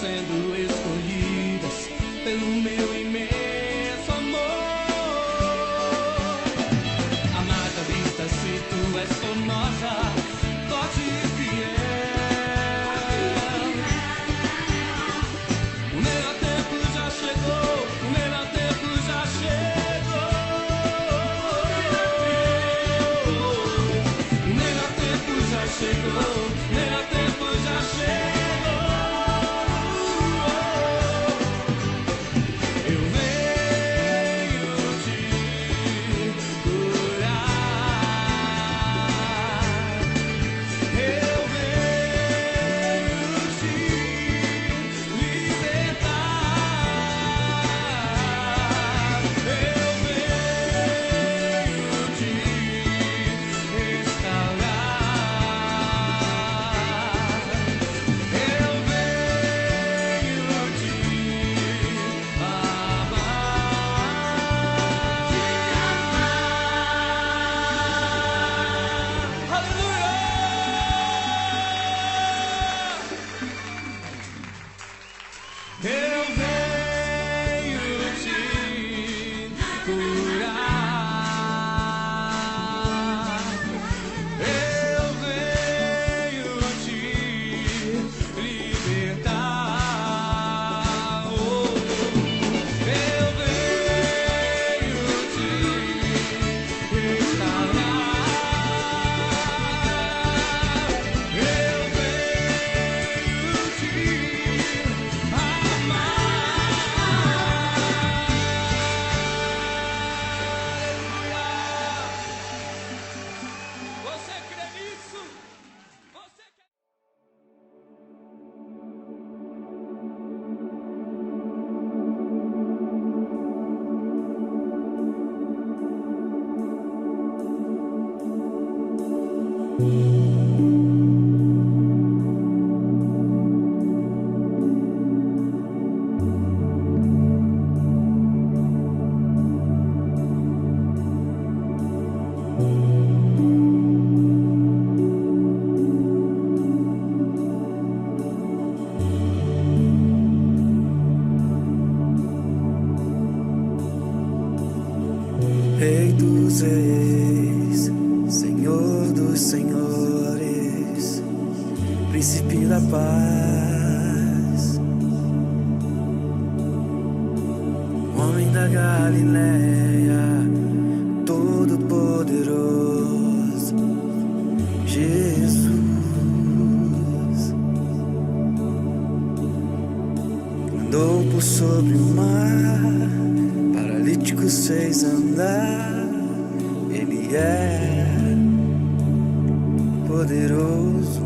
sendo escolhidas pelo meu imenso amor. Amada vista, se tu és formosa, forte e fiel. O melhor tempo já chegou, o melhor tempo já chegou. O melhor tempo já chegou, o melhor tempo já chegou. Rei dos reis, Senhor dos senhores, Príncipe da paz, homem da Galileia, todo-poderoso, Jesus. Andou por sobre o mar, paralíticos fez andar. Ele é poderoso.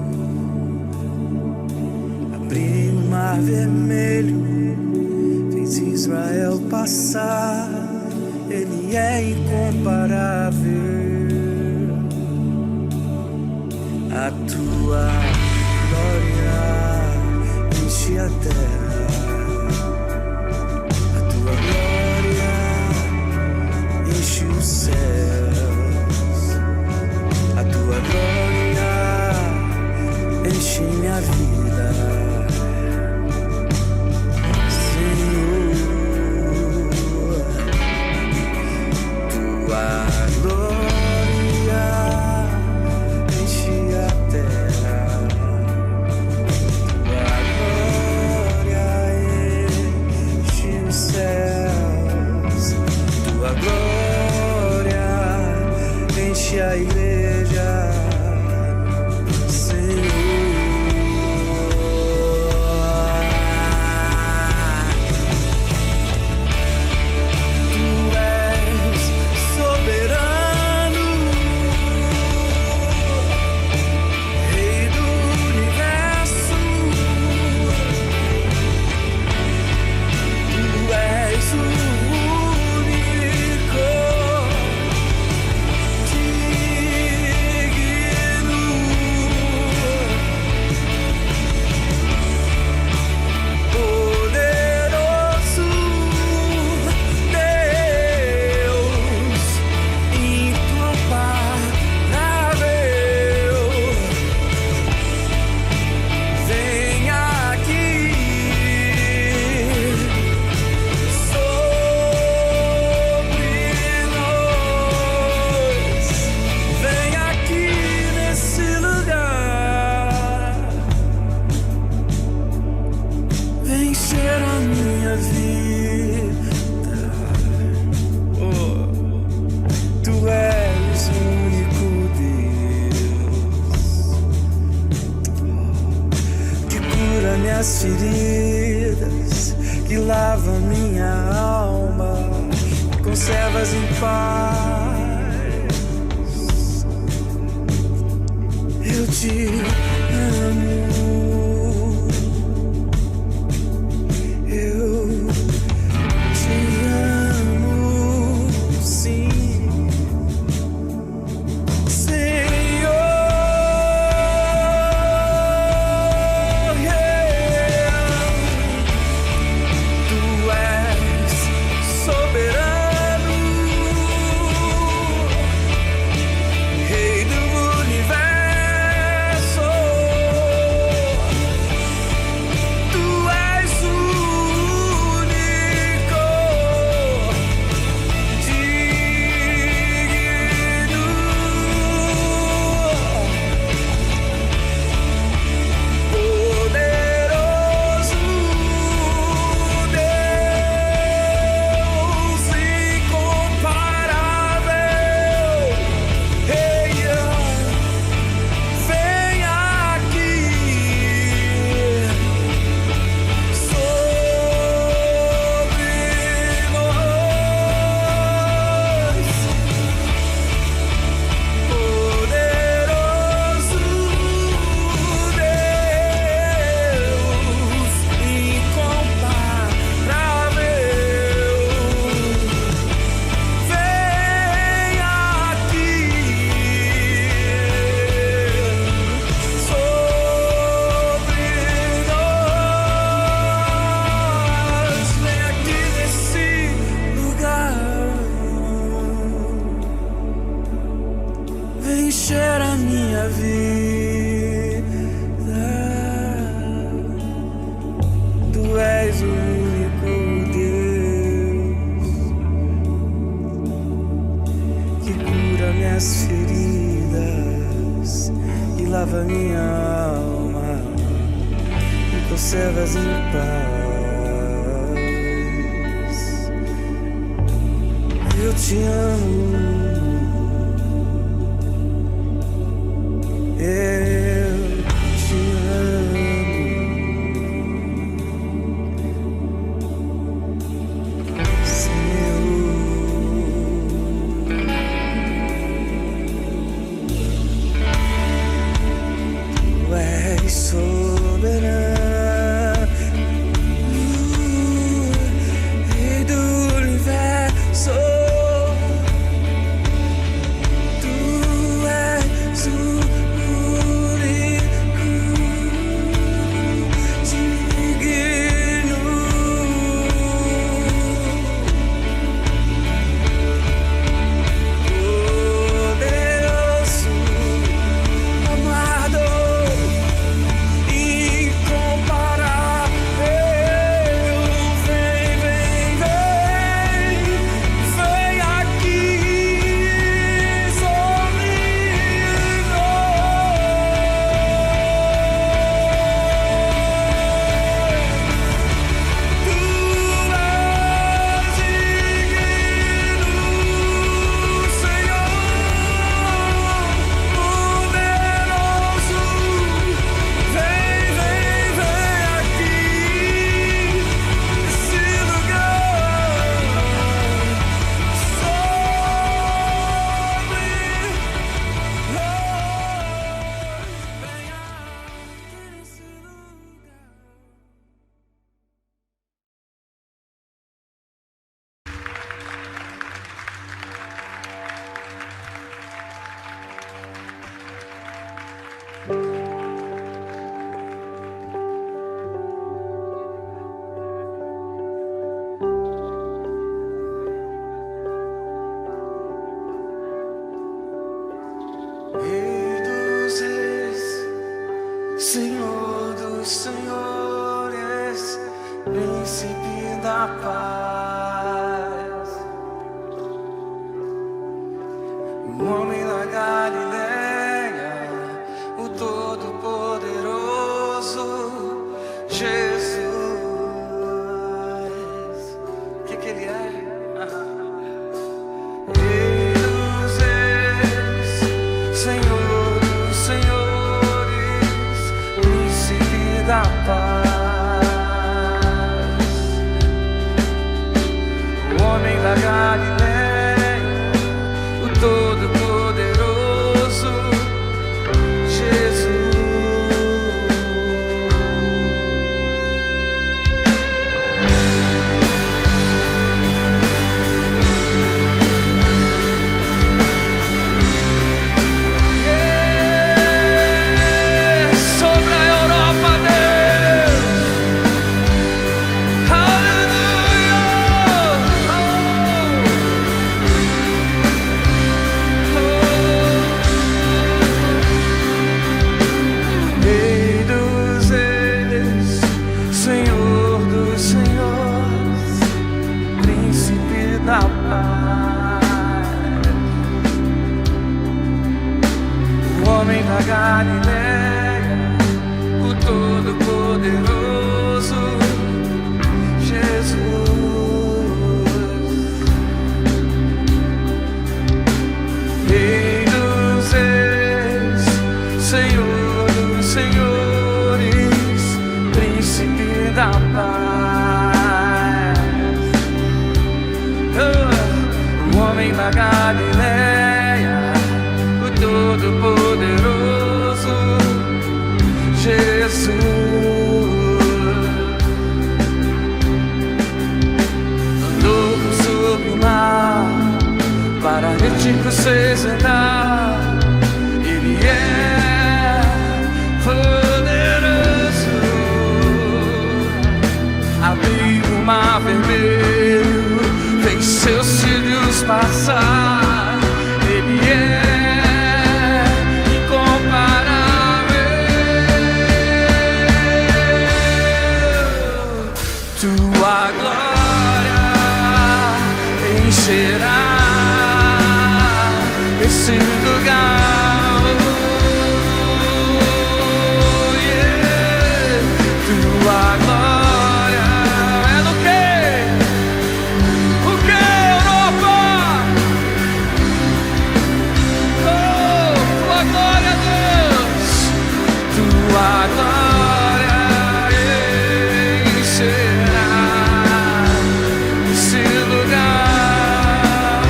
Abriu o mar vermelho, fez Israel passar. Ele é incomparável. A tua glória enche a terra. Enche os céus, a tua glória enche minha vida, Senhor. Tua glória enche a terra, tua glória enche os céus, tua glória enche a igreja, Senhor. Tu és soberano, Rei do universo. Tu és o único. minhas feridas, que lava minha alma, conservas em paz. Eu te amo. Encher a minha vida, tu és o único Deus que cura minhas feridas e lava minha alma e conservas em paz. Eu te amo. Senhor dos senhores, príncipe da paz, o homem da Galileia, o todo-poderoso Jesus. O que ele é? Rei dos reis, Senhor dos senhores, da paz. da Galileia, o Todo-Poderoso Jesus. Rei dos reis, Senhor dos senhores, Príncipe da paz. O homem da Galileia, o Todo-Poderoso Jesus. Andou sobre o mar, paralítico fez andar. Ele é poderoso. Abriu o mar vermelho, fez seus filhos passar. Ele é incomparável. Tua glória encherá esse lugar. Yeah. Tua glória é do quê? O que, Europa? Oh, tua glória, Deus. Tua glória encherá esse lugar.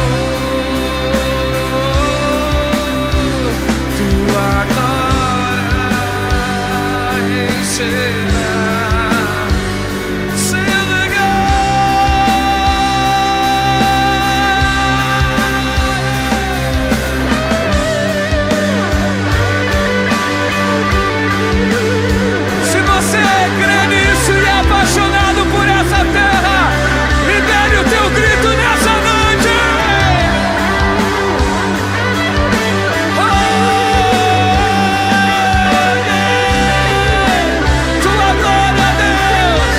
Tua glória encherá esse Se você crê nisso e é apaixonado por essa terra, libere o teu grito nessa noite. Oh, yeah. Tua glória, Deus.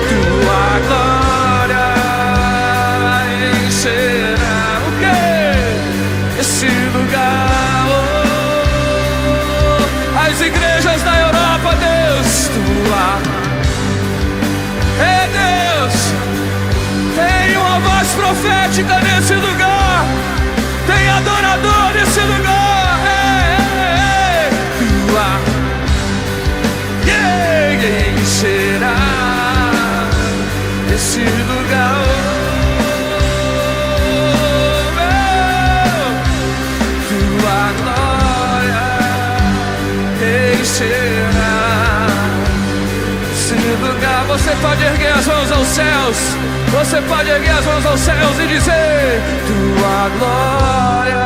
Tua glória encherá o quê? Esse lugar. Oh, as igrejas da Europa, Deus. Tua Deus. Tem uma voz profética nesse lugar. Tem adorador nesse lugar. Tua encherá esse lugar. Tua glória encherá esse lugar. Você pode erguer as mãos aos céus. Você pode erguer as mãos aos céus e dizer: tua glória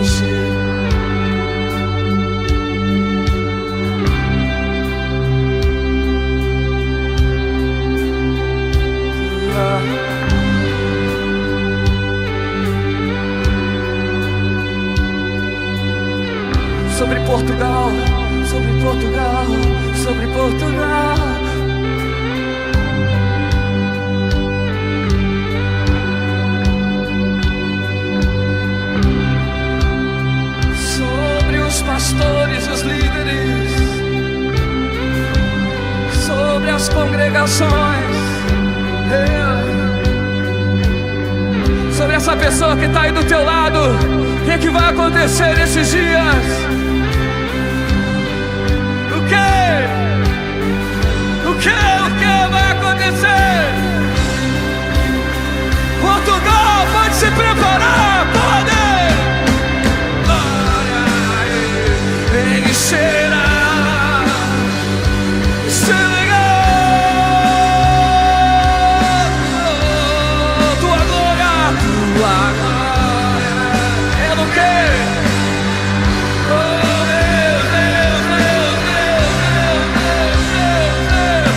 encherá. Sobre Portugal, sobre Portugal, sobre Portugal. Sobre os pastores e os líderes, sobre as congregações, sobre essa pessoa que está aí do teu lado. O que vai acontecer nesses dias? O que vai acontecer? Portugal pode se preparar, pode! Glória encherá esse lugar. Tua glória é do quê? Oh, Deus, Deus, Deus, Deus, Deus, Deus, Deus.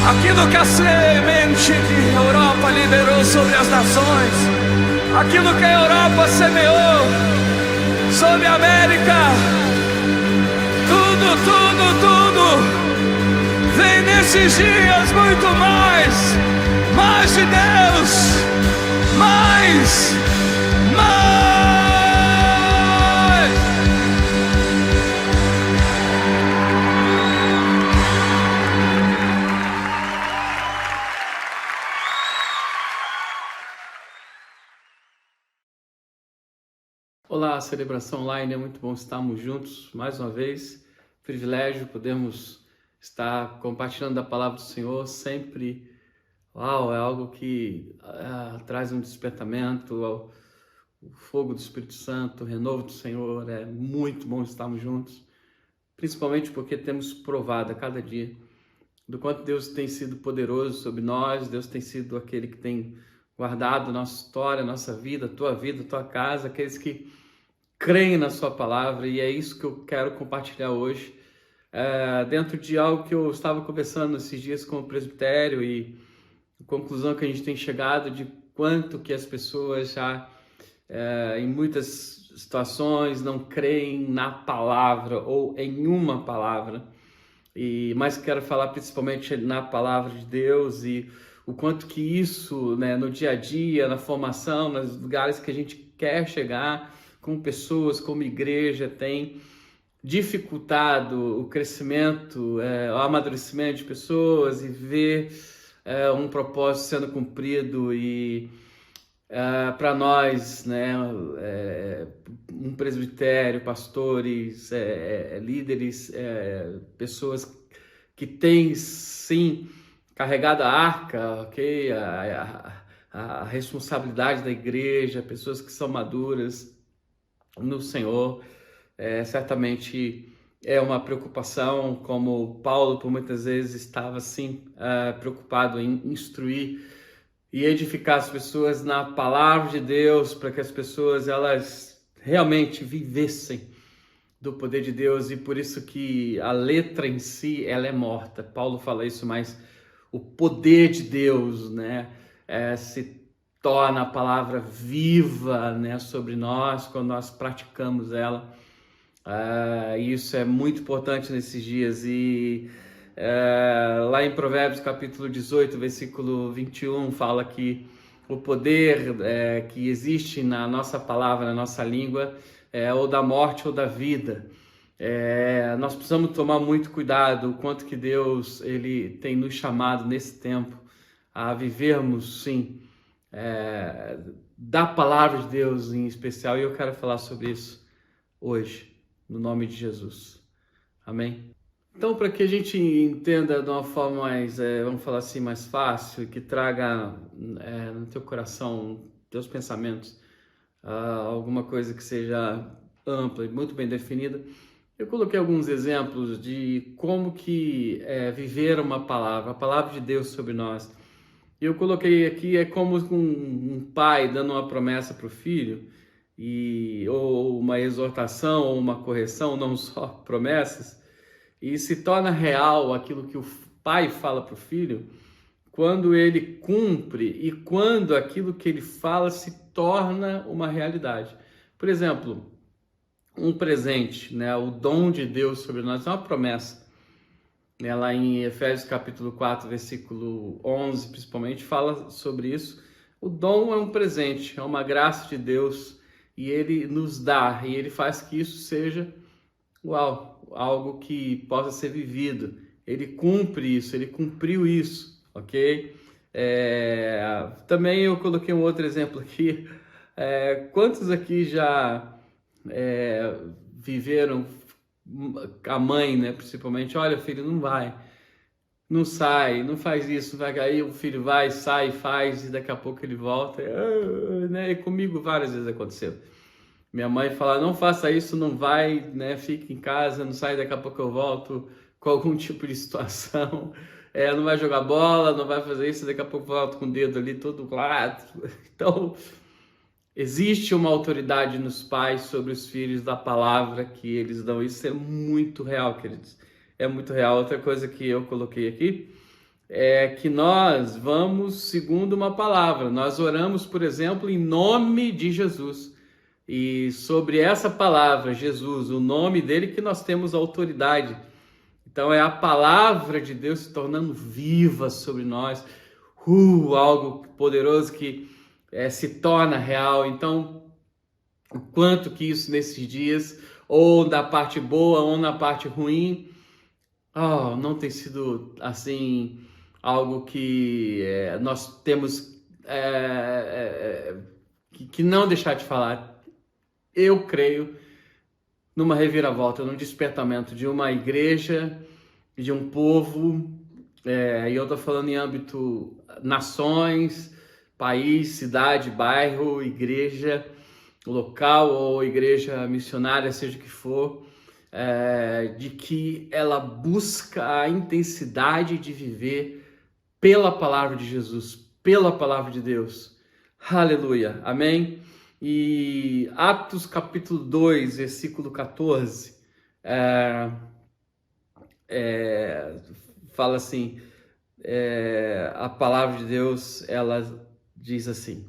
Aquilo que a semente de Europa liberou sobre as nações, aquilo que a Europa semeou sobre a América, tudo vem nesses dias muito mais de Deus, mais. Olá, Celebração Online, é muito bom estarmos juntos mais uma vez. Privilégio podermos estar compartilhando a palavra do Senhor sempre. Uau, é algo que traz um despertamento, o fogo do Espírito Santo, o renovo do Senhor. É muito bom estarmos juntos, principalmente porque temos provado a cada dia do quanto Deus tem sido poderoso sobre nós. Deus tem sido aquele que tem guardado nossa história, nossa vida, tua casa, aqueles que creem na sua palavra, e é isso que eu quero compartilhar hoje, dentro de algo que eu estava conversando esses dias com o presbitério, e a conclusão que a gente tem chegado de quanto que as pessoas já, em muitas situações, não creem na palavra ou em uma palavra, mas quero falar principalmente na palavra de Deus, e o quanto que isso, né, no dia a dia, na formação, nos lugares que a gente quer chegar, como pessoas, como igreja, tem dificultado o crescimento, o amadurecimento de pessoas e ver um propósito sendo cumprido. E para nós, né, um presbitério, pastores, líderes, pessoas que têm sim carregado a arca, ok, a responsabilidade da igreja, pessoas que são maduras no Senhor, certamente é uma preocupação, como Paulo por muitas vezes estava assim, preocupado em instruir e edificar as pessoas na palavra de Deus, para que as pessoas elas realmente vivessem do poder de Deus. E por isso que a letra em si ela é morta. Paulo fala isso, mas o poder de Deus, né, se torna a palavra viva, né, sobre nós quando nós praticamos ela. Isso é muito importante nesses dias. E lá em Provérbios capítulo 18, versículo 21, fala que o poder que existe na nossa palavra, na nossa língua, ou da morte ou da vida. Nós precisamos tomar muito cuidado o quanto que Deus ele tem nos chamado nesse tempo a vivermos, sim, da palavra de Deus em especial, e eu quero falar sobre isso hoje, no nome de Jesus. Amém? Então, para que a gente entenda de uma forma mais, vamos falar assim, mais fácil, que traga no teu coração, teus pensamentos, alguma coisa que seja ampla e muito bem definida, eu coloquei alguns exemplos de como que viver uma palavra, a palavra de Deus sobre nós. E eu coloquei aqui, como um pai dando uma promessa para o filho, ou uma exortação, ou uma correção, não só promessas, e se torna real aquilo que o pai fala para o filho, quando ele cumpre e quando aquilo que ele fala se torna uma realidade. Por exemplo, um presente, né, o dom de Deus sobre nós é uma promessa. né, lá em Efésios capítulo 4, versículo 11, principalmente, fala sobre isso. O dom é um presente, é uma graça de Deus, e Ele nos dá, e Ele faz que isso seja, algo que possa ser vivido. Ele cumpre isso, Ele cumpriu isso, ok? Também eu coloquei um outro exemplo aqui. Quantos aqui já viveram a mãe, né, principalmente? Olha, filho, não vai, não sai, não faz isso, vai cair, o filho vai, sai, faz, e daqui a pouco ele volta, né? E comigo várias vezes aconteceu. Minha mãe fala, não faça isso, não vai, né? Fique em casa, não sai, daqui a pouco eu volto com algum tipo de situação. Não vai jogar bola, não vai fazer isso, daqui a pouco eu volto com o dedo ali todo lado. Então, existe uma autoridade nos pais sobre os filhos da palavra que eles dão. Isso é muito real, queridos. É muito real. Outra coisa que eu coloquei aqui é que nós vamos segundo uma palavra. Nós oramos, por exemplo, em nome de Jesus. E sobre essa palavra, Jesus, o nome dele, que nós temos autoridade. Então é a palavra de Deus se tornando viva sobre nós. Algo poderoso que se torna real. Então, o quanto que isso nesses dias, ou na parte boa ou na parte ruim, não tem sido assim algo que nós temos que não deixar de falar. Eu creio numa reviravolta, num despertamento de uma igreja, de um povo, e eu estou falando em âmbito nações, país, cidade, bairro, igreja local ou igreja missionária, seja o que for, de que ela busca a intensidade de viver pela palavra de Jesus, pela palavra de Deus. Aleluia, amém? E Atos capítulo 2, versículo 14, fala assim, a palavra de Deus, ela diz assim: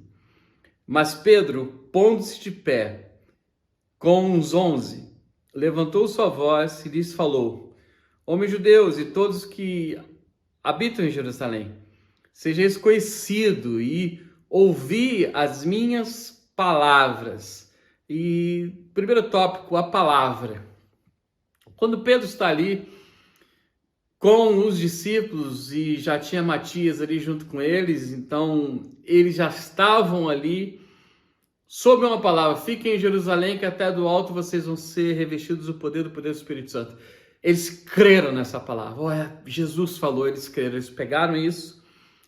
mas Pedro, pondo-se de pé com os 11, levantou sua voz e lhes falou: homens judeus e todos que habitam em Jerusalém, sejais conhecido e ouvi as minhas palavras. E primeiro tópico, a palavra. Quando Pedro está ali com os discípulos e já tinha Matias ali junto com eles, então eles já estavam ali sob uma palavra: fiquem em Jerusalém que até do alto vocês vão ser revestidos do poder do Espírito Santo. Eles creram nessa palavra. Jesus falou, eles creram, eles pegaram isso.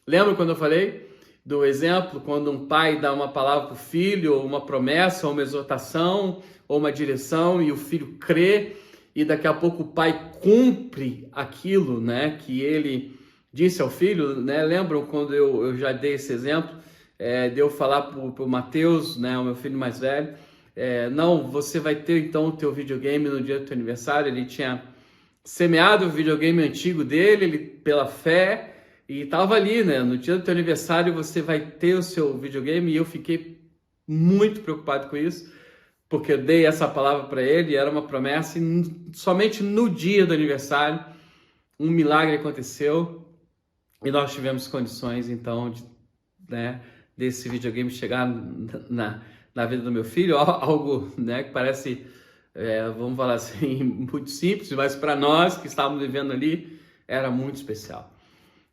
Lembra quando eu falei do exemplo, quando um pai dá uma palavra para o filho, ou uma promessa, ou uma exortação, ou uma direção, e o filho crê, e daqui a pouco o pai cumpre aquilo, né, que ele disse ao filho, né? Lembram quando eu já dei esse exemplo, de eu falar para o Mateus, né, o meu filho mais velho, não, você vai ter então o teu videogame no dia do teu aniversário. Ele tinha semeado o videogame antigo dele, ele, pela fé, e estava ali, né, no dia do teu aniversário você vai ter o seu videogame. E eu fiquei muito preocupado com isso, porque eu dei essa palavra para ele, era uma promessa, e somente no dia do aniversário um milagre aconteceu e nós tivemos condições então desse videogame chegar na vida do meu filho. Algo, né, que parece, vamos falar assim, muito simples, mas para nós que estávamos vivendo ali era muito especial.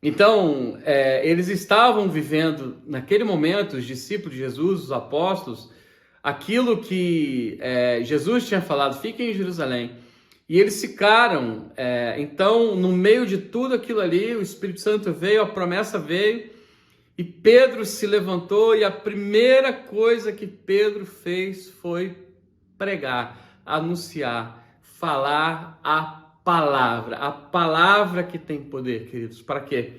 Então, eles estavam vivendo naquele momento, os discípulos de Jesus, os apóstolos, aquilo que Jesus tinha falado: fiquem em Jerusalém. E eles ficaram. Então, no meio de tudo aquilo ali, o Espírito Santo veio, a promessa veio, e Pedro se levantou, e a primeira coisa que Pedro fez foi pregar, anunciar, falar a palavra que tem poder, queridos. Para quê?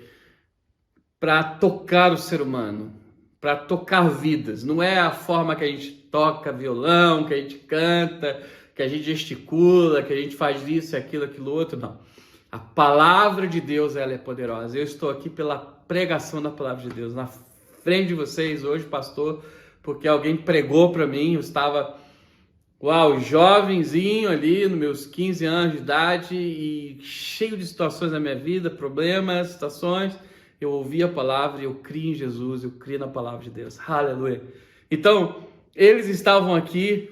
Para tocar o ser humano, para tocar vidas. Não é a forma que a gente toca violão, que a gente canta, que a gente gesticula, que a gente faz isso, aquilo outro, não. A palavra de Deus, ela é poderosa. Eu estou aqui pela pregação da palavra de Deus, na frente de vocês hoje, pastor, porque alguém pregou para mim. Eu estava Uau, jovenzinho ali, nos meus 15 anos de idade e cheio de situações na minha vida, problemas, situações, eu ouvi a palavra e eu criei em Jesus, eu criei na palavra de Deus. Aleluia. Então, eles estavam aqui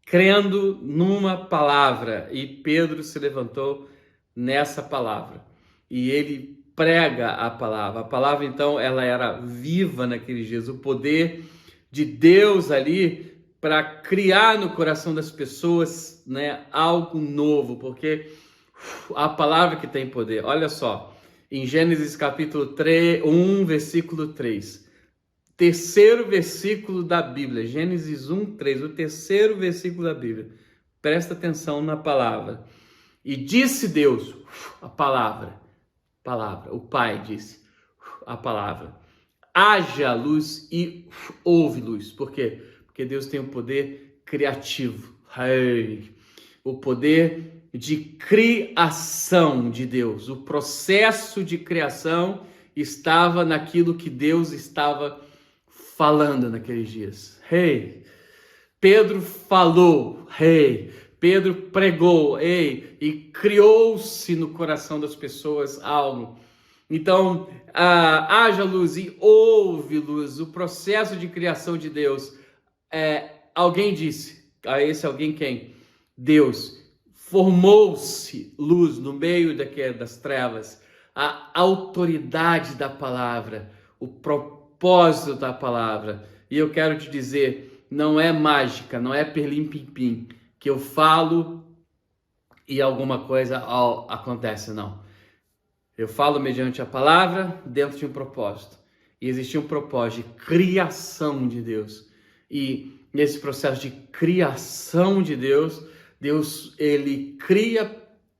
crendo numa palavra e Pedro se levantou nessa palavra e ele prega a palavra. A palavra, então, ela era viva naqueles dias, o poder de Deus ali para criar no coração das pessoas, né, algo novo, porque a palavra que tem poder. Olha só, em Gênesis capítulo 1, versículo 3, terceiro versículo da Bíblia, Gênesis 1, 3, o terceiro versículo da Bíblia. Presta atenção na palavra. E disse Deus, a palavra, o Pai disse, a palavra, haja luz e houve luz. Por quê? Porque Deus tem o poder criativo, o poder de criação de Deus. O processo de criação estava naquilo que Deus estava falando naqueles dias. Pedro falou, Pedro pregou, e criou-se no coração das pessoas algo. Então, haja luz e houve luz, o processo de criação de Deus. Alguém disse, a esse alguém quem? Deus. Formou-se luz no meio das trevas, a autoridade da palavra, o propósito da palavra. E eu quero te dizer, não é mágica, não é perlim-pim-pim, que eu falo e alguma coisa acontece, não. Eu falo mediante a palavra dentro de um propósito. E existia um propósito de criação de Deus. E nesse processo de criação de Deus, Deus, ele cria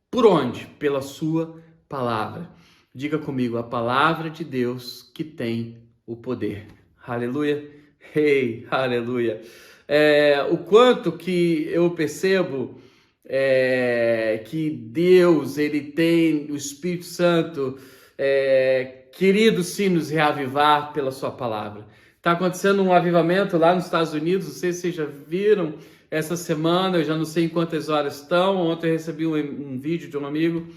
por onde? Pela sua palavra. Diga comigo, a palavra de Deus que tem o poder. Aleluia. Aleluia. O quanto que eu percebo que Deus, ele tem o Espírito Santo, querido sim nos reavivar pela sua palavra. Está acontecendo um avivamento lá nos Estados Unidos, não sei se vocês já viram essa semana, eu já não sei em quantas horas estão. Ontem eu recebi um vídeo de um amigo,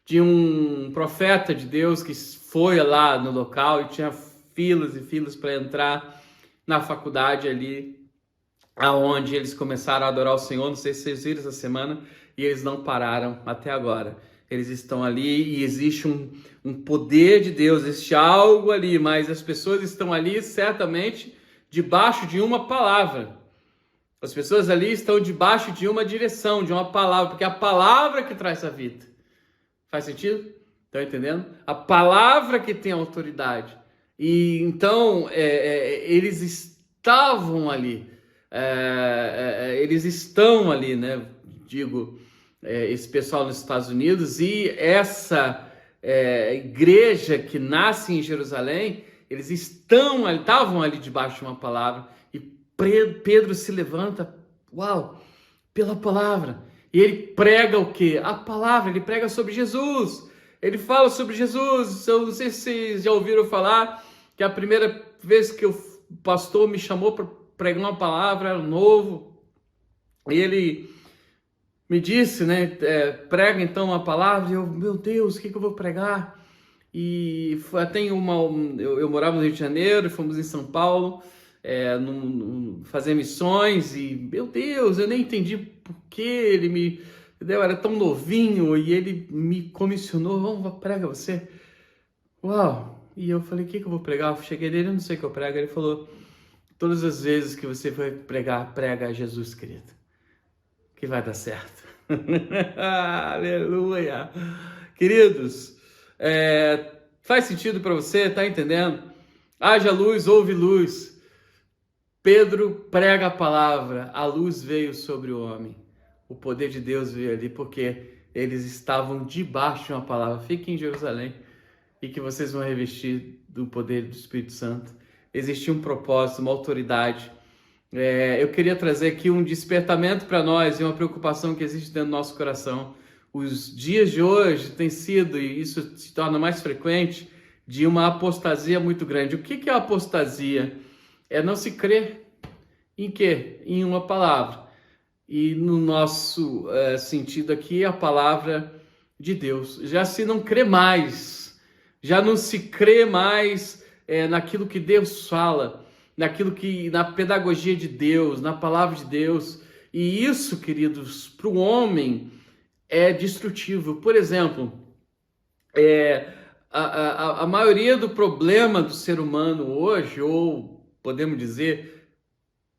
de um profeta de Deus que foi lá no local e tinha filas e filas para entrar na faculdade ali, aonde eles começaram a adorar o Senhor. Não sei se vocês viram essa semana, e eles não pararam até agora. Eles estão ali e existe um poder de Deus, existe algo ali, mas as pessoas estão ali certamente debaixo de uma palavra. As pessoas ali estão debaixo de uma direção, de uma palavra, porque é a palavra que traz a vida. Faz sentido? Estão entendendo? A palavra que tem autoridade. E então, eles estavam ali, eles estão ali, né? Digo, esse pessoal nos Estados Unidos e essa igreja que nasce em Jerusalém, eles estavam ali debaixo de uma palavra. E Pedro se levanta, pela palavra. E ele prega o quê? A palavra, ele prega sobre Jesus. Ele fala sobre Jesus. Eu não sei se vocês já ouviram falar que a primeira vez que o pastor me chamou para pregar uma palavra, era novo. E ele me disse, né, prega então uma palavra. E eu, meu Deus, o que eu vou pregar? E eu morava no Rio de Janeiro, fomos em São Paulo, fazer missões. E, meu Deus, eu nem entendi por que ele me... Eu era tão novinho e ele me comissionou, vamos, prega você. E eu falei, o que eu vou pregar? Eu cheguei nele, eu não sei o que eu prego. Ele falou, todas as vezes que você for pregar, prega a Jesus, querido, que vai dar certo. Aleluia. Queridos, faz sentido para você? Tá entendendo? Haja luz, houve luz. Pedro prega a palavra, a luz veio sobre o homem. O poder de Deus veio ali porque eles estavam debaixo de uma palavra. Fiquem em Jerusalém e que vocês vão revestir do poder do Espírito Santo. Existia um propósito, uma autoridade. Eu queria trazer aqui um despertamento para nós e uma preocupação que existe dentro do nosso coração. Os dias de hoje têm sido, e isso se torna mais frequente, de uma apostasia muito grande. O que é a apostasia? É não se crer em quê? Em uma palavra. e no nosso sentido aqui, a palavra de Deus. Já se não crê mais, já não se crê mais naquilo que Deus fala, na pedagogia de Deus, na palavra de Deus. E isso, queridos, para o homem é destrutivo. Por exemplo, a maioria do problema do ser humano hoje, ou podemos dizer,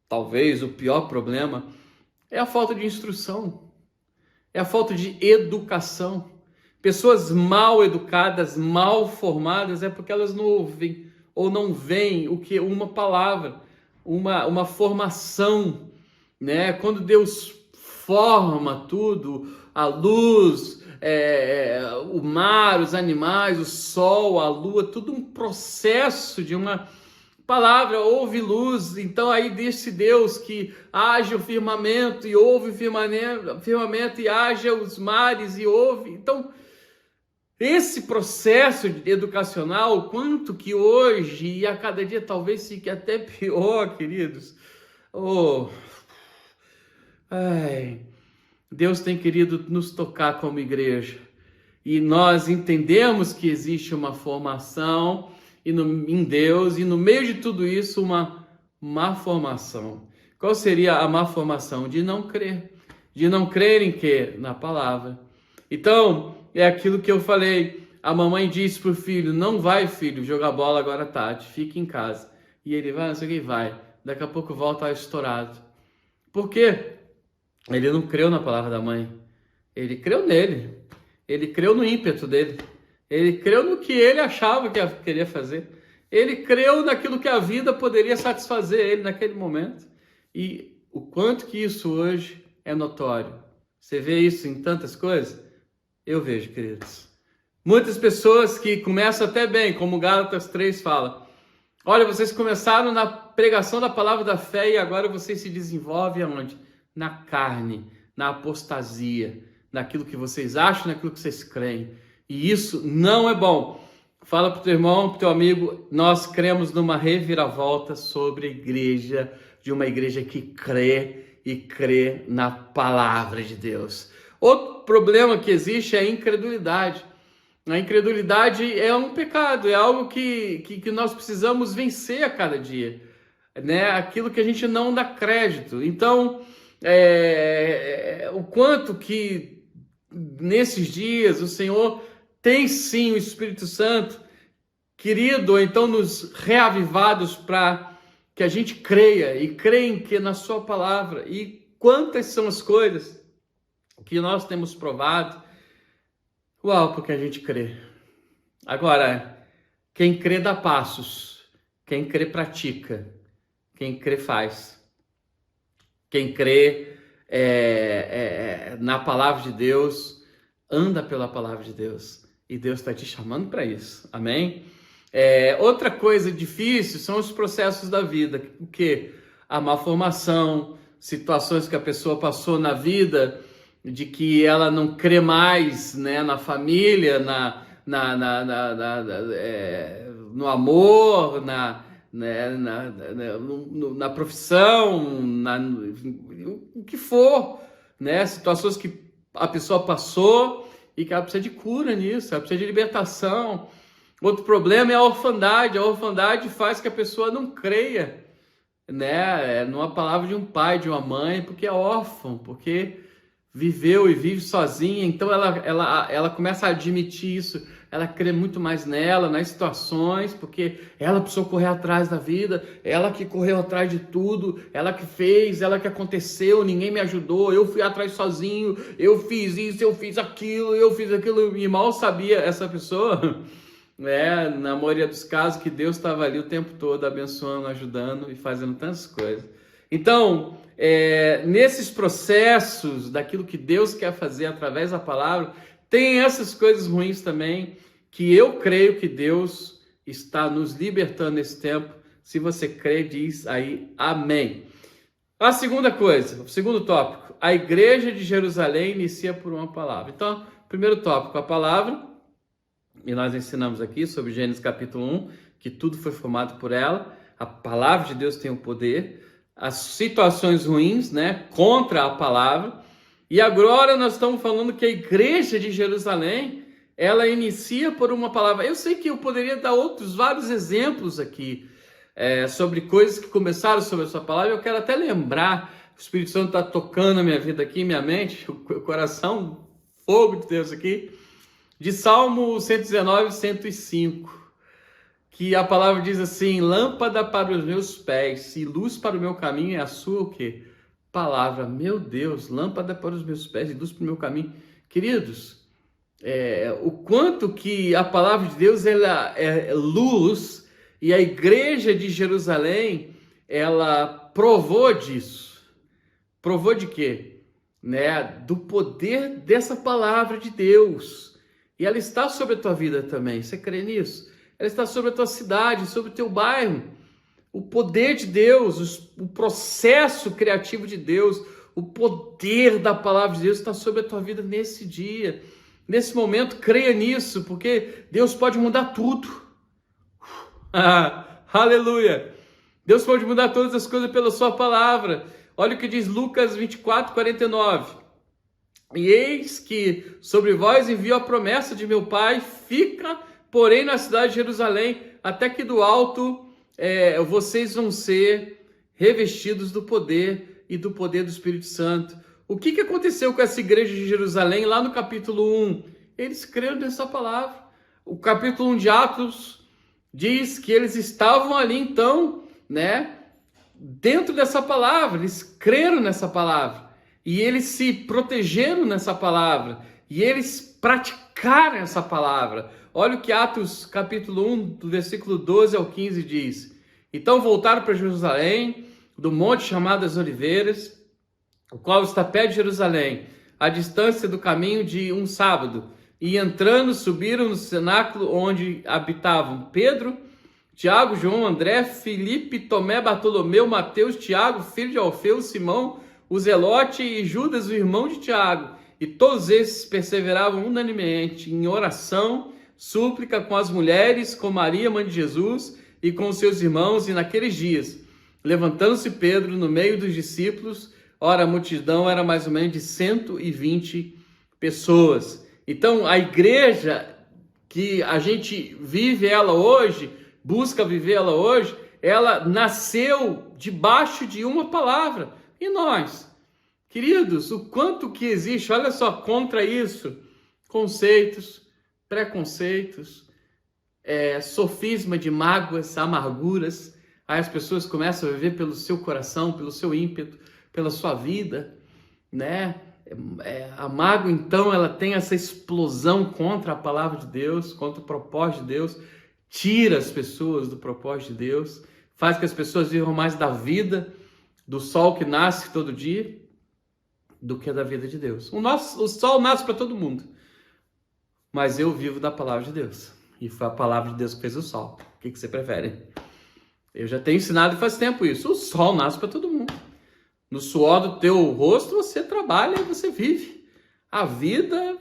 talvez o pior problema, é a falta de instrução, é a falta de educação. Pessoas mal educadas, mal formadas, é porque elas não ouvem ou não veem o que uma palavra, uma formação, né? Quando Deus forma tudo, a luz, o mar, os animais, o sol, a lua, tudo um processo de uma palavra. Houve luz, então aí disse Deus que haja o firmamento, e houve o firmamento, e haja os mares, e houve. Então, esse processo educacional, quanto que hoje e a cada dia talvez fique até pior, queridos. Deus tem querido nos tocar como igreja, e nós entendemos que existe uma formação em Deus, e no meio de tudo isso uma má formação. Qual seria a má formação? De não crer em quê? Na palavra. Então, é aquilo que eu falei, a mamãe disse para o filho: não vai, filho, jogar bola agora à tarde, fique em casa. E ele vai, não sei o que, vai. Daqui a pouco volta estourado. Por quê? Ele não creu na palavra da mãe. Ele creu nele. Ele creu no ímpeto dele. Ele creu no que ele achava que queria fazer. Ele creu naquilo que a vida poderia satisfazer ele naquele momento. E o quanto que isso hoje é notório. Você vê isso em tantas coisas? Eu vejo, queridos. Muitas pessoas que começam até bem, como Gálatas 3 fala. Olha, vocês começaram na pregação da palavra da fé e agora vocês se desenvolvem aonde? Na carne, na apostasia, naquilo que vocês acham, naquilo que vocês creem. E isso não é bom. Fala para o teu irmão, para o teu amigo, nós cremos numa reviravolta sobre a igreja, de uma igreja que crê e crê na palavra de Deus. Outro problema que existe é a incredulidade. A incredulidade é um pecado, é algo que nós precisamos vencer a cada dia, né? Aquilo que a gente não dá crédito. Então, o quanto que nesses dias o Senhor tem sim o Espírito Santo, querido, ou então nos reavivados para que a gente creia e creia em que na sua palavra. E quantas são as coisas que nós temos provado, porque a gente crê. Agora, quem crê dá passos, quem crê pratica, quem crê faz. Quem crê na palavra de Deus, anda pela palavra de Deus. E Deus está te chamando para isso, amém? Outra coisa difícil são os processos da vida, o quê? A má formação, situações que a pessoa passou na vida, de que ela não crê mais, né, na família, no amor, na profissão, o que for, né? Situações que a pessoa passou e que ela precisa de cura nisso, ela precisa de libertação. Outro problema é a orfandade. A orfandade faz que a pessoa não creia, né, numa palavra de um pai, de uma mãe, porque é órfão, porque viveu e vive sozinha. Então ela começa a admitir isso, ela crê muito mais nela, nas situações, porque ela precisou correr atrás da vida, ela que correu atrás de tudo, ela que fez, ela que aconteceu, ninguém me ajudou, eu fui atrás sozinho, eu fiz isso, eu fiz aquilo, e mal sabia essa pessoa, na maioria dos casos, que Deus estava ali o tempo todo abençoando, ajudando e fazendo tantas coisas. Então, nesses processos daquilo que Deus quer fazer através da palavra, tem essas coisas ruins também, que eu creio que Deus está nos libertando nesse tempo. Se você crê, diz aí amém. A segunda coisa, o segundo tópico, a igreja de Jerusalém inicia por uma palavra. Então, primeiro tópico, a palavra, e nós ensinamos aqui sobre Gênesis capítulo 1, que tudo foi formado por ela, a palavra de Deus tem o poder. as situações ruins, né, contra a palavra. E agora nós estamos falando que a igreja de Jerusalém, ela inicia por uma palavra. Eu sei que eu poderia dar vários exemplos aqui sobre coisas que começaram sobre essa palavra. Eu quero até lembrar, o Espírito Santo está tocando a minha vida aqui, minha mente, o coração, fogo de Deus aqui, de Salmo 119, 105. Que a palavra diz assim: lâmpada para os meus pés e luz para o meu caminho é a sua o quê? Palavra. Meu Deus, lâmpada para os meus pés e luz para o meu caminho. Queridos, o quanto que a palavra de Deus ela é luz, e a igreja de Jerusalém, ela provou disso. Provou de quê? Né? Do poder dessa palavra de Deus. E ela está sobre a tua vida também. Você crê nisso? Ela está sobre a tua cidade, sobre o teu bairro. O poder de Deus, o processo criativo de Deus, o poder da palavra de Deus está sobre a tua vida nesse dia. Nesse momento, creia nisso, porque Deus pode mudar tudo. Aleluia! Deus pode mudar todas as coisas pela sua palavra. Olha o que diz Lucas 24, 49. E eis que sobre vós envio a promessa de meu Pai, fica porém na cidade de Jerusalém, até que do alto vocês vão ser revestidos do poder e do poder do Espírito Santo. O que aconteceu com essa igreja de Jerusalém lá no capítulo 1? Eles creram nessa palavra. O capítulo 1 de Atos diz que eles estavam ali então, né, dentro dessa palavra, eles creram nessa palavra. E eles se protegeram nessa palavra. E eles praticaram essa palavra. Olha o que Atos capítulo 1, do versículo 12 ao 15 diz. Então voltaram para Jerusalém, do monte chamado das Oliveiras, o qual está perto de Jerusalém, à distância do caminho de um sábado. E entrando, subiram no cenáculo onde habitavam Pedro, Tiago, João, André, Filipe, Tomé, Bartolomeu, Mateus, Tiago, filho de Alfeu, Simão, o Zelote e Judas, o irmão de Tiago. E todos esses perseveravam unanimemente em oração, súplica com as mulheres, com Maria, mãe de Jesus, e com seus irmãos. E naqueles dias, levantando-se Pedro no meio dos discípulos, ora, a multidão era mais ou menos de 120 pessoas. Então, a igreja que a gente vive ela hoje, busca viver ela hoje, ela nasceu debaixo de uma palavra. E nós, queridos, o quanto que existe, olha só, contra isso, conceitos, preconceitos, sofisma de mágoas, amarguras. Aí as pessoas começam a viver pelo seu coração, pelo seu ímpeto, pela sua vida, né? A mágoa, então, ela tem essa explosão contra a palavra de Deus, contra o propósito de Deus, tira as pessoas do propósito de Deus, faz que as pessoas vivam mais da vida, do sol que nasce todo dia, do que da vida de Deus. O sol nasce para todo mundo, mas eu vivo da palavra de Deus. E foi a palavra de Deus que fez o sol. O que você prefere? Eu já tenho ensinado faz tempo isso. O sol nasce para todo mundo. No suor do teu rosto você trabalha e você vive a vida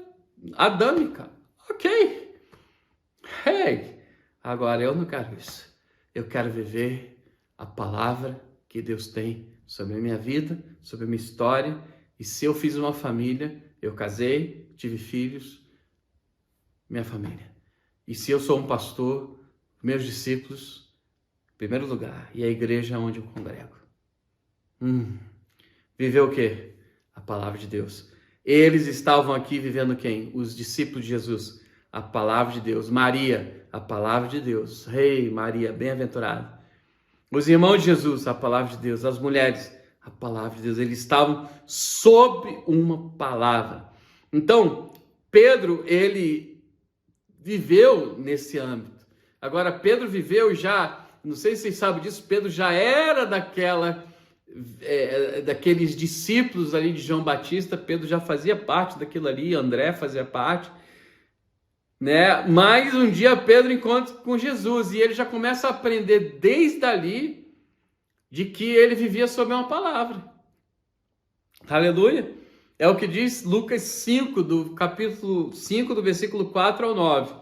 adâmica. Ok. Hey, agora eu não quero isso. Eu quero viver a palavra que Deus tem sobre a minha vida, sobre a minha história. E se eu fiz uma família, eu casei, tive filhos, minha família. E se eu sou um pastor, meus discípulos, em primeiro lugar, e a igreja onde eu congrego. Viver o quê? A palavra de Deus. Eles estavam aqui vivendo quem? Os discípulos de Jesus. A palavra de Deus. Maria, a palavra de Deus. Rei Maria, bem-aventurada. Os irmãos de Jesus, a palavra de Deus. As mulheres, a palavra de Deus. Eles estavam sob uma palavra. Então, Pedro, ele viveu nesse âmbito. Agora, Pedro viveu já, não sei se vocês sabem disso, Pedro já era daqueles discípulos ali de João Batista. Pedro já fazia parte daquilo ali, André fazia parte, né? Mas um dia Pedro encontra com Jesus e ele já começa a aprender desde ali de que ele vivia sob uma palavra. Aleluia! É o que diz Lucas 5, do capítulo 5, do versículo 4 ao 9.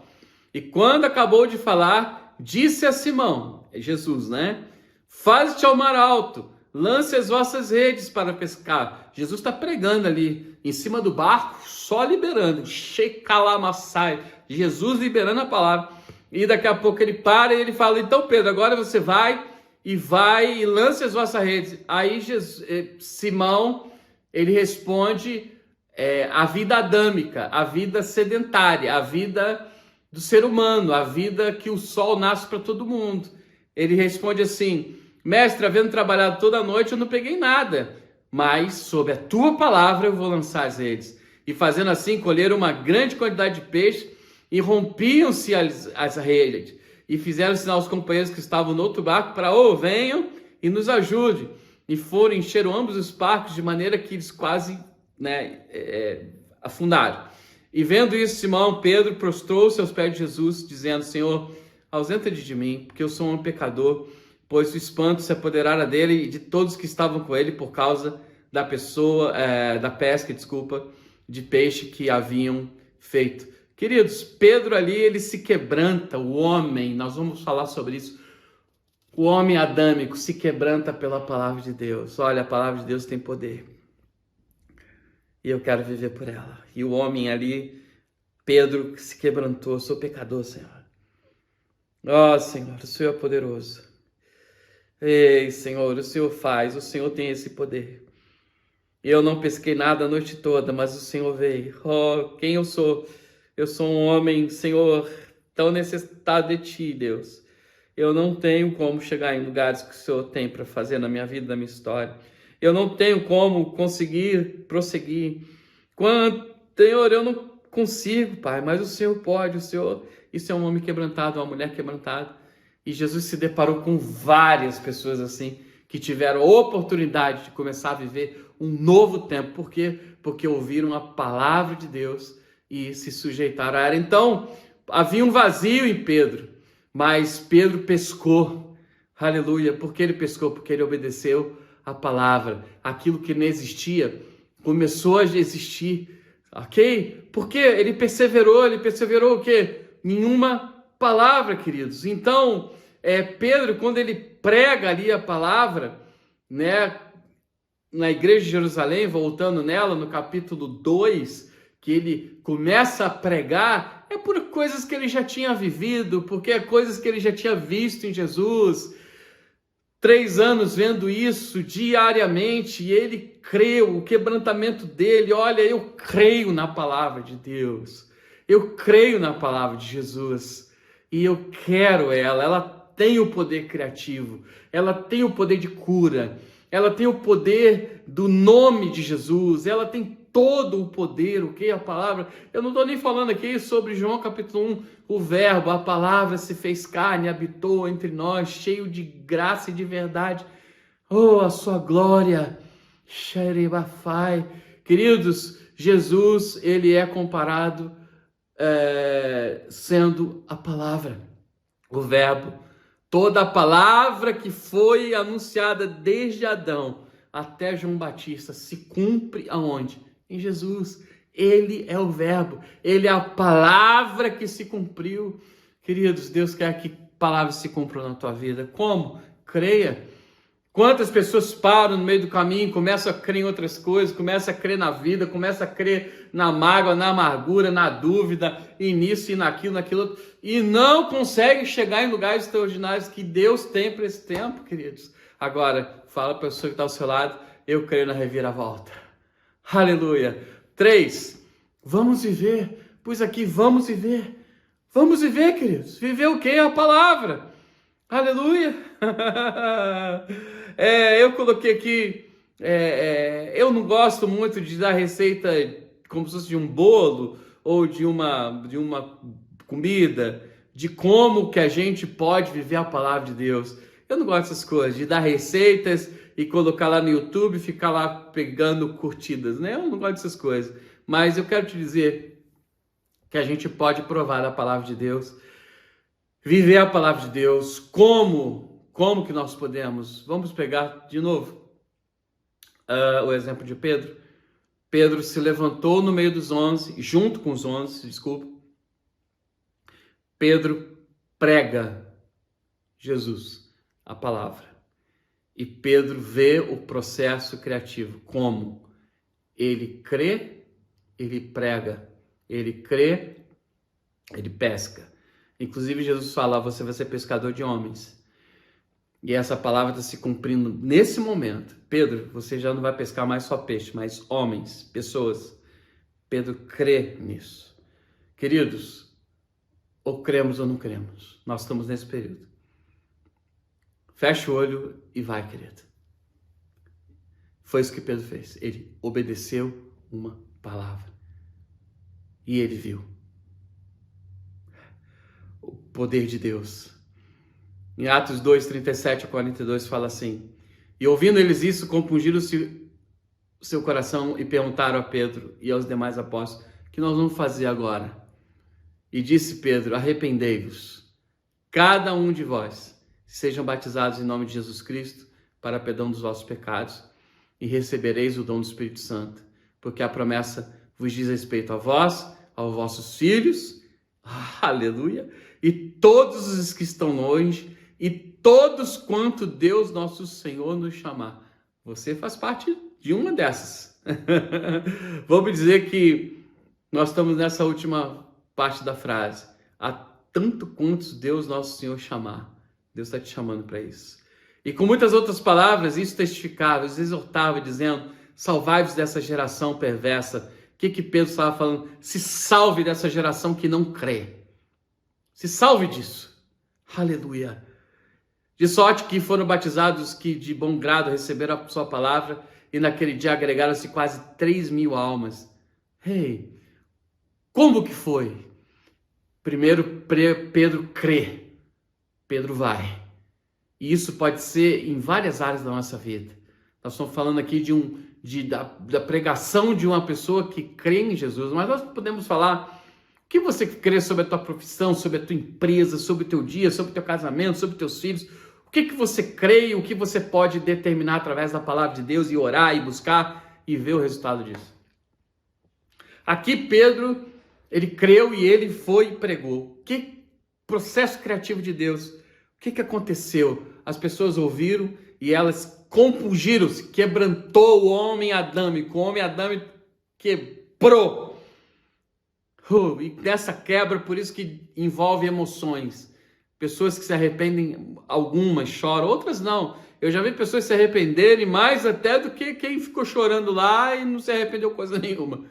E quando acabou de falar, disse a Simão, Jesus, né? Faze-te ao mar alto, lance as vossas redes para pescar. Jesus está pregando ali, em cima do barco, só liberando, Shekalamassai, Jesus liberando a palavra. E daqui a pouco ele para e ele fala, então Pedro, agora você vai e lance as vossas redes. Aí Simão, ele responde a vida adâmica, a vida sedentária, a vida do ser humano, a vida que o sol nasce para todo mundo. Ele responde assim, mestre, havendo trabalhado toda a noite, eu não peguei nada, mas sob a tua palavra eu vou lançar as redes. E fazendo assim, colheram uma grande quantidade de peixe e rompiam-se as redes. E fizeram sinal aos companheiros que estavam no outro barco para, venham e nos ajude. E foram, encheram ambos os barcos de maneira que eles quase afundaram. E vendo isso, Simão Pedro prostrou-se aos pés de Jesus, dizendo, Senhor, ausenta-te de mim, porque eu sou um pecador, pois o espanto se apoderara dele e de todos que estavam com ele por causa da pesca, de peixe que haviam feito. Queridos, Pedro ali, ele se quebranta, o homem, nós vamos falar sobre isso, o homem adâmico se quebranta pela palavra de Deus. Olha, a palavra de Deus tem poder. E eu quero viver por ela. E o homem ali, Pedro, se quebrantou, sou pecador, Senhor. Senhor, o Senhor é poderoso. Ei, Senhor, o Senhor faz, o Senhor tem esse poder. Eu não pesquei nada a noite toda, mas o Senhor veio. Quem eu sou? Eu sou um homem, Senhor, tão necessitado de Ti, Deus. Eu não tenho como chegar em lugares que o Senhor tem para fazer na minha vida, na minha história. Eu não tenho como conseguir prosseguir. Senhor, eu não consigo, Pai, mas o Senhor pode. O Senhor, isso é um homem quebrantado, uma mulher quebrantada. E Jesus se deparou com várias pessoas assim, que tiveram a oportunidade de começar a viver um novo tempo. Por quê? Porque ouviram a palavra de Deus e se sujeitaram a ela. Então, havia um vazio em Pedro, mas Pedro pescou. Aleluia. Por que ele pescou? Porque ele obedeceu a palavra. Aquilo que não existia começou a existir. Ok? Porque ele perseverou o quê? Nenhuma palavra, queridos. Então, Pedro, quando ele prega ali a palavra, né, na igreja de Jerusalém, voltando nela, no capítulo 2, que ele começa a pregar, é por coisas que ele já tinha vivido, porque é coisas que ele já tinha visto em Jesus. 3 anos vendo isso diariamente, e ele creu, o quebrantamento dele, olha, eu creio na palavra de Deus, eu creio na palavra de Jesus, e eu quero ela tem o poder criativo, ela tem o poder de cura, ela tem o poder do nome de Jesus, ela tem todo o poder, o que? A palavra. Eu não estou nem falando aqui sobre João capítulo 1, o verbo, a palavra se fez carne, habitou entre nós, cheio de graça e de verdade. A sua glória. Queridos, Jesus, ele é comparado sendo a palavra, o verbo. Toda a palavra que foi anunciada desde Adão até João Batista se cumpre aonde? Em Jesus. Ele é o verbo, ele é a palavra que se cumpriu. Queridos, Deus quer que palavras se cumpram na tua vida. Como? Creia. Quantas pessoas param no meio do caminho, começam a crer em outras coisas, começam a crer na vida, começam a crer na mágoa, na amargura, na dúvida, e nisso e naquilo outro, e não conseguem chegar em lugares extraordinários que Deus tem para esse tempo, queridos. Agora, fala para a pessoa que está ao seu lado, eu creio na reviravolta. Aleluia. 3, vamos viver, pois aqui vamos viver. Vamos viver, queridos. Viver o quê? A palavra. Aleluia. Eu coloquei aqui, eu não gosto muito de dar receita como se fosse de um bolo ou de uma comida, de como que a gente pode viver a palavra de Deus. Eu não gosto dessas coisas, de dar receitas e colocar lá no YouTube e ficar lá pegando curtidas, né? Eu não gosto dessas coisas. Mas eu quero te dizer que a gente pode provar a palavra de Deus, viver a palavra de Deus. Como que nós podemos? Vamos pegar de novo o exemplo de Pedro. Pedro se levantou no meio dos 11, junto com os 11, desculpa. Pedro prega Jesus, a palavra. E Pedro vê o processo criativo. Como? Ele crê, ele prega. Ele crê, ele pesca. Inclusive Jesus fala, você vai ser pescador de homens. E essa palavra está se cumprindo nesse momento. Pedro, você já não vai pescar mais só peixe, mas homens, pessoas. Pedro crê nisso. Queridos, ou cremos ou não cremos. Nós estamos nesse período. Fecha o olho e vai, querido. Foi isso que Pedro fez. Ele obedeceu uma palavra. E ele viu o poder de Deus. Em Atos 2, 37 a 42 fala assim: e ouvindo eles isso, compungiram-se o seu coração e perguntaram a Pedro e aos demais apóstolos: o que nós vamos fazer agora? E disse Pedro: arrependei-vos, cada um de vós, sejam batizados em nome de Jesus Cristo para perdão dos vossos pecados e recebereis o dom do Espírito Santo, porque a promessa vos diz respeito a vós, aos vossos filhos, aleluia, e todos os que estão longe, e todos quanto Deus nosso Senhor nos chamar. Você faz parte de uma dessas. Vamos dizer que nós estamos nessa última parte da frase. Há tanto quantos Deus nosso Senhor chamar. Deus está te chamando para isso. E com muitas outras palavras, isso testificava, exortava, dizendo: salvai-vos dessa geração perversa. O que Pedro estava falando? Se salve dessa geração que não crê. Se salve disso. Aleluia. De sorte que foram batizados que de bom grado receberam a sua palavra, e naquele dia agregaram-se quase 3.000 almas. Ei, como que foi? Primeiro, Pedro crê. Pedro vai. E isso pode ser em várias áreas da nossa vida. Nós estamos falando aqui da pregação de uma pessoa que crê em Jesus, mas nós podemos falar o que você crê sobre a tua profissão, sobre a tua empresa, sobre o teu dia, sobre o teu casamento, sobre os teus filhos. O que você crê e o que você pode determinar através da palavra de Deus e orar e buscar e ver o resultado disso. Aqui Pedro, ele creu e ele foi e pregou. Que processo criativo de Deus. O que aconteceu? As pessoas ouviram e elas compungiram-se, quebrantou o homem adâmico. O homem adâmico quebrou. E dessa quebra, por isso que envolve emoções. Pessoas que se arrependem, algumas choram, outras não. Eu já vi pessoas se arrependerem mais até do que quem ficou chorando lá e não se arrependeu coisa nenhuma.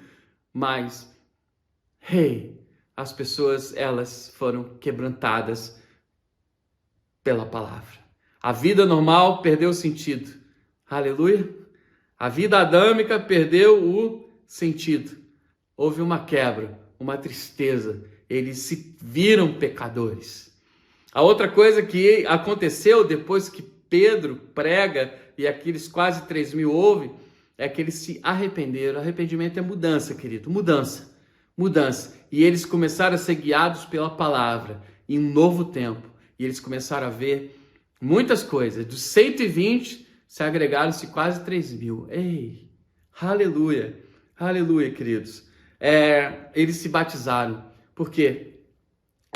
Mas, as pessoas, elas foram quebrantadas pela palavra. A vida normal perdeu o sentido. Aleluia. A vida adâmica perdeu o sentido. Houve uma quebra, uma tristeza. Eles se viram pecadores. A outra coisa que aconteceu depois que Pedro prega e aqueles quase 3.000 ouvem, é que eles se arrependeram. Arrependimento é mudança, querido. Mudança. Mudança. E eles começaram a ser guiados pela palavra em um novo tempo. E eles começaram a ver muitas coisas. Dos 120, se agregaram-se quase 3.000. Ei, aleluia. Aleluia, queridos. Eles se batizaram. Por quê?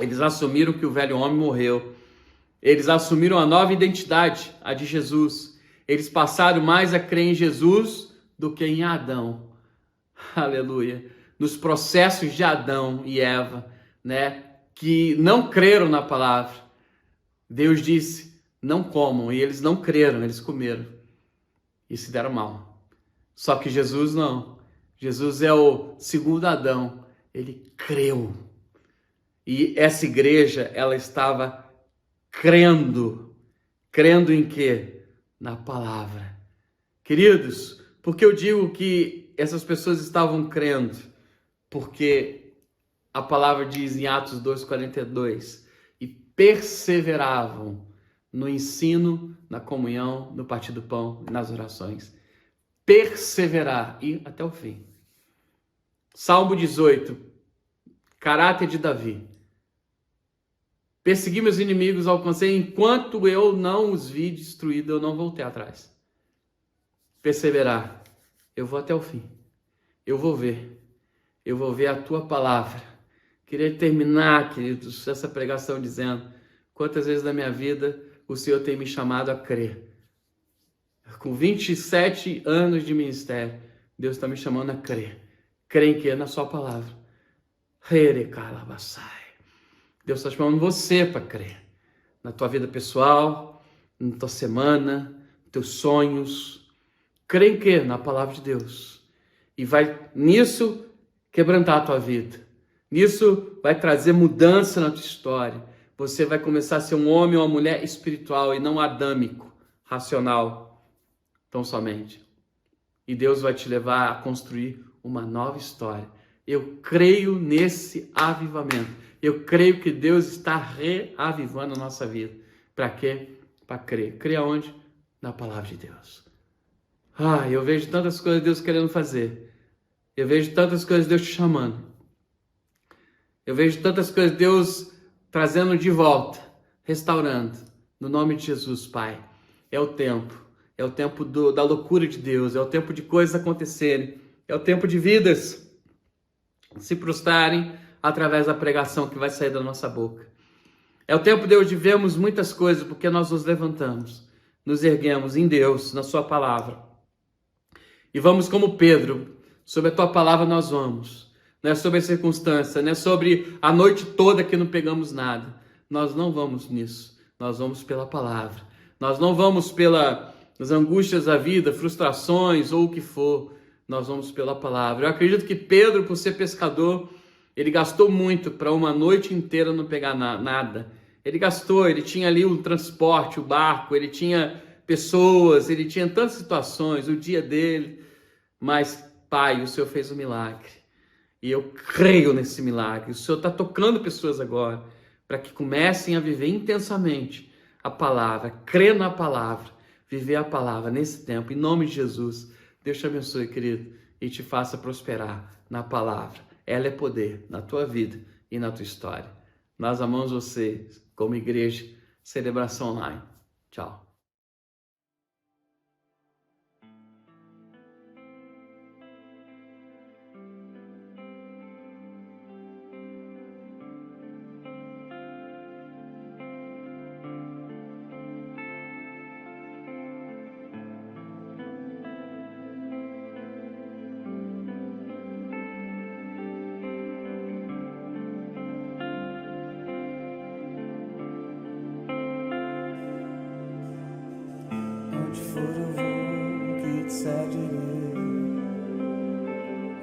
Eles assumiram que o velho homem morreu. Eles assumiram a nova identidade, a de Jesus. Eles passaram mais a crer em Jesus do que em Adão. Aleluia. Nos processos de Adão e Eva, que não creram na palavra. Deus disse, não comam. E eles não creram, eles comeram. E se deram mal. Só que Jesus não. Jesus é o segundo Adão. Ele creu. E essa igreja, ela estava crendo. Crendo em quê? Na palavra. Queridos, por que eu digo que essas pessoas estavam crendo? Porque a palavra diz em Atos 2,42, e perseveravam no ensino, na comunhão, no partir do pão e nas orações. Perseverar, e até o fim. Salmo 18, caráter de Davi. Persegui meus inimigos, alcancei, enquanto eu não os vi destruídos, eu não voltei atrás. Perseverar, eu vou até o fim. Eu vou ver a tua palavra. Queria terminar, queridos, essa pregação dizendo: quantas vezes na minha vida o Senhor tem me chamado a crer. Com 27 anos de ministério, Deus está me chamando a crer. Crer em quê? Na sua palavra. Deus está chamando você para crer. Na tua vida pessoal, na tua semana, nos teus sonhos. Crê em quê? Na palavra de Deus. E vai nisso quebrantar a tua vida. Nisso vai trazer mudança na tua história. Você vai começar a ser um homem ou uma mulher espiritual e não adâmico, racional, tão somente. E Deus vai te levar a construir uma nova história. Eu creio nesse avivamento. Eu creio que Deus está reavivando a nossa vida. Para quê? Para crer. Crer aonde? Na palavra de Deus. Eu vejo tantas coisas Deus querendo fazer. Eu vejo tantas coisas Deus te chamando. Eu vejo tantas coisas Deus trazendo de volta, restaurando. No nome de Jesus, Pai. É o tempo. É o tempo da loucura de Deus. É o tempo de coisas acontecerem. É o tempo de vidas se prostrarem através da pregação que vai sair da nossa boca. É o tempo de hoje vermos muitas coisas, porque nós nos levantamos, nos erguemos em Deus, na sua palavra. E vamos como Pedro, sobre a tua palavra nós vamos. Não é sobre a circunstância, não é sobre a noite toda que não pegamos nada. Nós não vamos nisso, nós vamos pela palavra. Nós não vamos pelas angústias da vida, frustrações ou o que for. Nós vamos pela palavra. Eu acredito que Pedro, por ser pescador, ele gastou muito para uma noite inteira não pegar nada. Ele gastou, ele tinha ali o transporte, o barco, ele tinha pessoas, ele tinha tantas situações, o dia dele. Mas, Pai, o Senhor fez um milagre. E eu creio nesse milagre. O Senhor está tocando pessoas agora para que comecem a viver intensamente a palavra, crer na palavra, viver a palavra nesse tempo. Em nome de Jesus, Deus te abençoe, querido, e te faça prosperar na palavra. Ela é poder na tua vida e na tua história. Nós amamos você como igreja, Celebração Online. Tchau. Onde for eu vou, o que disser direi,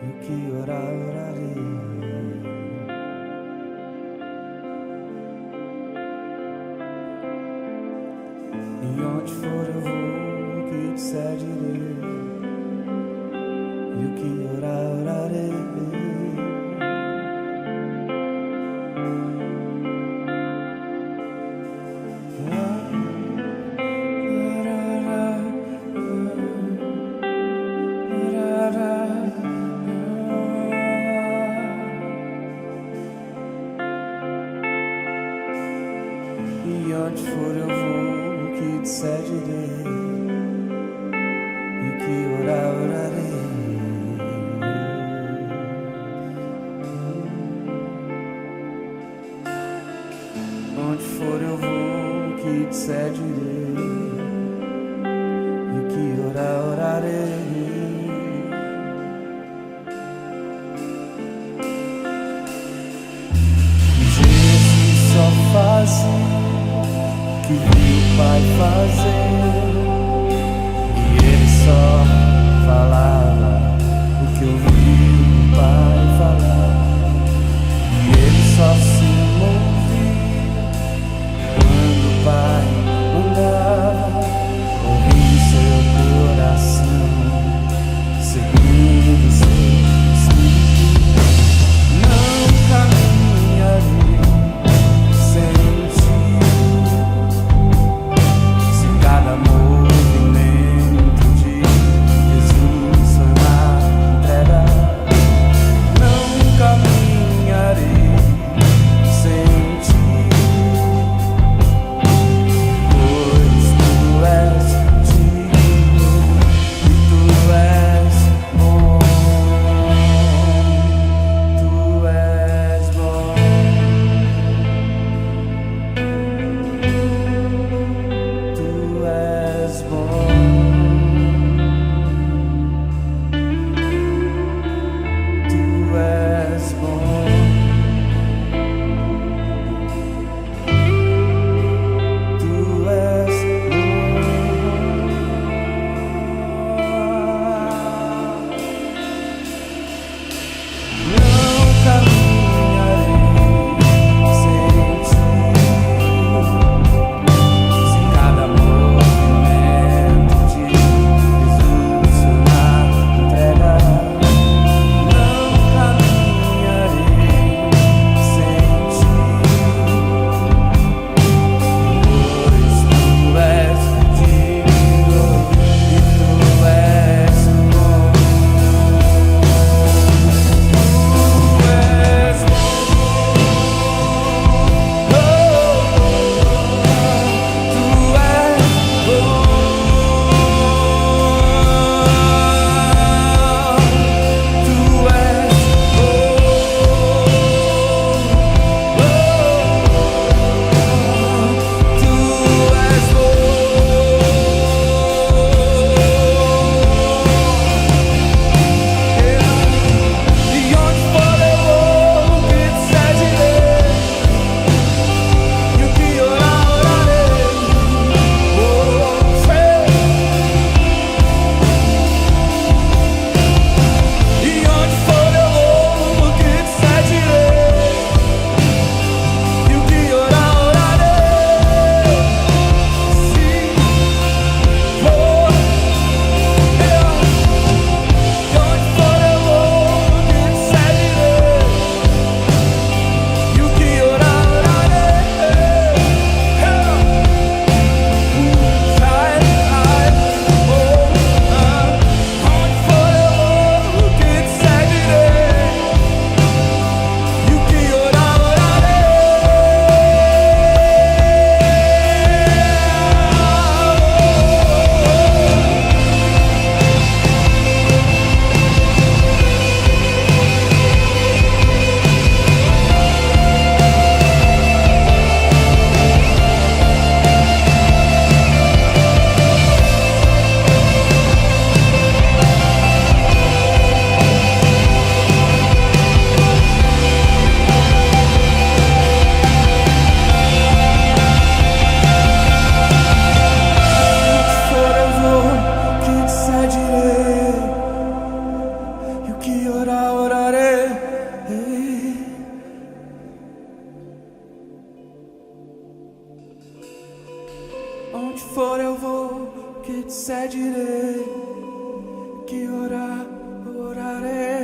e o que orar, orarei. E onde for eu vou, o que disser direi, e o que orar, orarei. E onde for eu vou, o que disser direi, e o que orar, orarei. Onde for eu vou, o que disser direi, e o que orar, orarei. Jesus só fazia que viu o Pai fazer, e ele só falava o que ouviu o Pai falar, e ele só se movia quando o Pai mandava, ouvindo seu coração, seguindo seu espírito. Não caminharei sem cada movimento de Jesus foi uma entrega. Não caminharei for eu vou, que te seguirei, que orar, orarei.